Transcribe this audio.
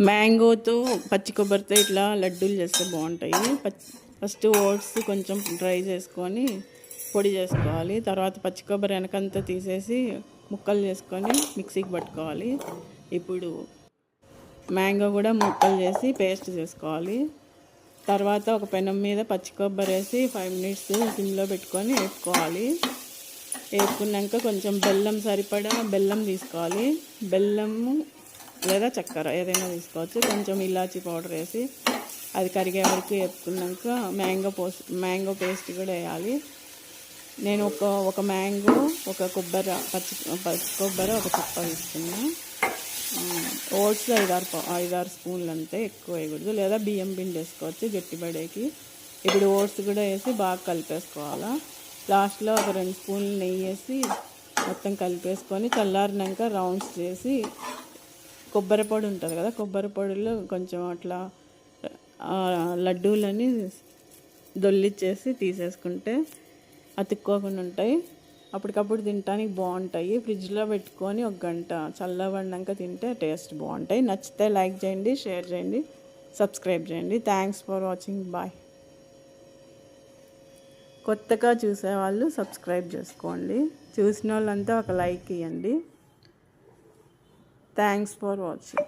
మ్యాంగోతో పచ్చి కొబ్బరితో ఇట్లా లడ్డూలు చేస్తే బాగుంటాయి. ఫస్ట్ ఓట్స్ కొంచెం డ్రై చేసుకొని పొడి చేసుకోవాలి. తర్వాత పచ్చి కొబ్బరి వెనకంతా తీసేసి ముక్కలు చేసుకొని మిక్సీకి పట్టుకోవాలి. ఇప్పుడు మ్యాంగో కూడా ముక్కలు చేసి పేస్ట్ చేసుకోవాలి. తర్వాత ఒక పెనం మీద పచ్చి కొబ్బరి వేసి 5 minutes సిమ్లో పెట్టుకొని వేపుకోవాలి. వేపుకున్నాక కొంచెం బెల్లం సరిపడా బెల్లం తీసుకోవాలి. బెల్లము లేదా చక్కెర ఏదైనా తీసుకోవచ్చు. కొంచెం ఇలాచీ పౌడర్ వేసి అది కరిగే వరకు వేపుకున్నాక మ్యాంగో పేస్ట్ కూడా వేయాలి. నేను ఒక మ్యాంగో, ఒక పచ్చి కొబ్బరి, ఒక చుక్క తీసుకున్నా. ఓట్స్ 5-6 స్పూన్లు అంతే, ఎక్కువ వేయకూడదు. లేదా బియ్యం పిండి వేసుకోవచ్చు గట్టిపడేకి. ఇప్పుడు ఓట్స్ కూడా వేసి బాగా కలిపేసుకోవాలా. లాస్ట్లో ఒక 2 స్పూన్లు నెయ్యి వేసి మొత్తం కలిపేసుకొని చల్లారినాక రౌండ్స్ చేసి కొబ్బరి పొడి ఉంటుంది కదా, కొబ్బరి పొడిలో కొంచెం అట్లా లడ్డూలని దొల్లిచ్చేసి తీసేసుకుంటే అతుక్కోకుండా ఉంటాయి. అప్పటికప్పుడు తినడానికి బాగుంటాయి. ఫ్రిడ్జ్లో పెట్టుకొని 1 గంట చల్లబడినాక తింటే టేస్ట్ బాగుంటాయి. నచ్చితే లైక్ చేయండి, షేర్ చేయండి, సబ్స్క్రైబ్ చేయండి. Thanks for watching. బాయ్. కొత్తగా చూసేవాళ్ళు సబ్స్క్రైబ్ చేసుకోండి. చూసిన వాళ్ళంతా ఒక లైక్ ఇవ్వండి. Thanks for watching.